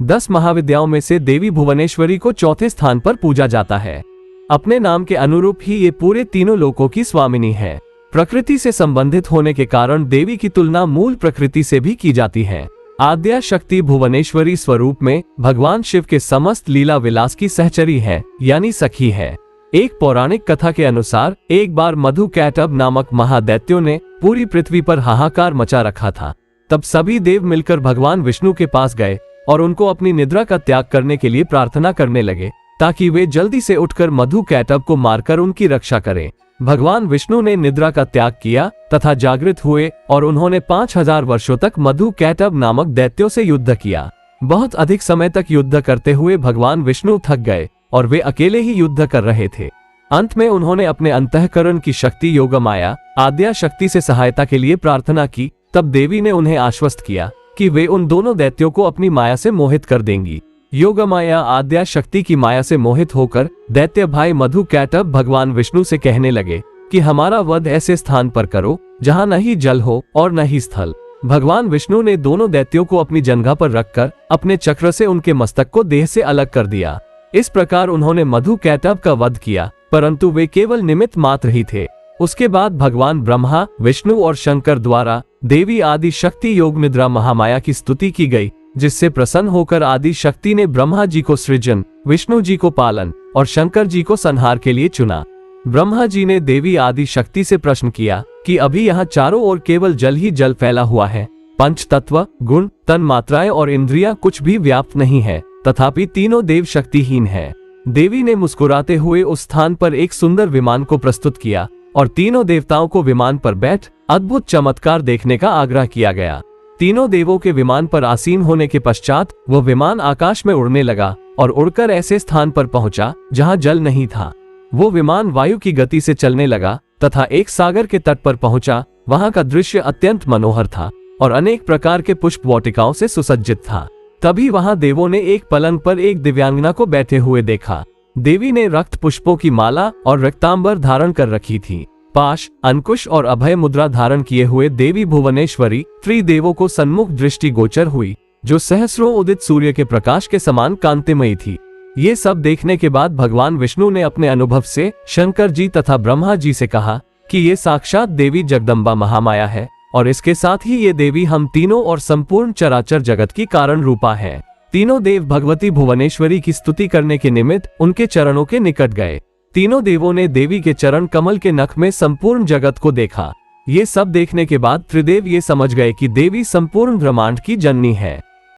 10 महाविद्याओं में से देवी भुवनेश्वरी को चौथे स्थान पर पूजा जाता है। अपने नाम के अनुरूप ही ये पूरे तीनों लोकों की स्वामिनी है। प्रकृति से संबंधित होने के कारण देवी की तुलना मूल प्रकृति से भी की जाती है। आद्या शक्ति भुवनेश्वरी स्वरूप में भगवान शिव के समस्त लीला विलास की सहचरी है, यानी सखी है। एक पौराणिक कथा के अनुसार एक बार मधु कैटभ नामक महादैत्यों ने पूरी पृथ्वी पर हाहाकार मचा रखा था। तब सभी देव मिलकर भगवान विष्णु के पास गए और उनको अपनी निद्रा का त्याग करने के लिए प्रार्थना करने लगे, ताकि वे जल्दी से उठकर मधु कैटभ को मारकर उनकी रक्षा करें। भगवान विष्णु ने निद्रा का त्याग किया तथा जागृत हुए और उन्होंने 5000 वर्षों तक मधु कैटभ नामक दैत्यों से युद्ध किया। बहुत अधिक समय तक युद्ध करते हुए भगवान विष्णु थक गए और वे अकेले ही युद्ध कर रहे थे। अंत में उन्होंने अपने अंतःकरण की शक्ति योगमाया आद्या शक्ति से सहायता के लिए प्रार्थना की। तब देवी ने उन्हें आश्वस्त किया कि वे उन दोनों दैत्यों को अपनी माया से मोहित कर देंगी। योगमाया आद्या शक्ति की माया से मोहित होकर दैत्य भाई मधु कैटभ भगवान विष्णु से कहने लगे कि हमारा वध ऐसे स्थान पर करो जहां न ही जल हो और न ही स्थल। भगवान विष्णु ने दोनों दैत्यों को अपनी जंघा पर रखकर अपने चक्र से उनके मस्तक को देह से अलग कर दिया। इस प्रकार उन्होंने मधु कैटभ का वध किया, परंतु वे केवल निमित्त मात्र ही थे। उसके बाद भगवान ब्रह्मा, विष्णु और शंकर द्वारा देवी आदि शक्ति योग निद्रा महामाया की स्तुति की गई, जिससे प्रसन्न होकर आदि शक्ति ने ब्रह्मा जी को सृजन, विष्णु जी को पालन और शंकर जी को संहार के लिए चुना। ब्रह्मा जी ने देवी आदि शक्ति से प्रश्न किया कि अभी यहाँ चारों ओर केवल जल ही जल फैला हुआ है, पंच तत्व, गुण, तन मात्राएं और इंद्रियां कुछ भी व्याप्त नहीं है, तथापि तीनों देव शक्तिहीन है। देवी ने मुस्कुराते हुए उस स्थान पर एक सुंदर विमान को प्रस्तुत किया और तीनों देवताओं को विमान पर बैठ अद्भुत चमत्कार देखने का आग्रह किया गया। तीनों देवों के विमान पर आसीन होने के पश्चात वह विमान आकाश में उड़ने लगा और उड़कर ऐसे स्थान पर पहुंचा जहां जल नहीं था। वो विमान वायु की गति से चलने लगा तथा एक सागर के तट पर पहुंचा। वहां का दृश्य अत्यंत मनोहर था और अनेक प्रकार के पुष्प वाटिकाओं से सुसज्जित था। तभी वहां देवों ने एक पलंग पर एक दिव्यांगना को बैठे हुए देखा। देवी ने रक्त पुष्पों की माला और रक्तांबर धारण कर रखी थी। पाश, अंकुश और अभय मुद्रा धारण किए हुए देवी भुवनेश्वरी त्रिदेवों को सन्मुख दृष्टि गोचर हुई, जो सहस्रों उदित सूर्य के प्रकाश के समान कांतिमयी थी। ये सब देखने के बाद भगवान विष्णु ने अपने अनुभव से शंकर जी तथा ब्रह्मा जी से कहा कि ये साक्षात देवी जगदम्बा महामाया है और इसके साथ ही ये देवी हम तीनों और संपूर्ण चराचर जगत की कारण रूपा है। तीनों देव भगवती भुवनेश्वरी की स्तुति करने के निमित्त उनके चरणों के निकट गए। तीनों देवों ने देवी के चरण कमल के नख में संपूर्ण जगत को देखा। ये सब देखने के बाद त्रिदेव ये समझ गए कि देवी संपूर्ण ब्रह्मांड की जननी है।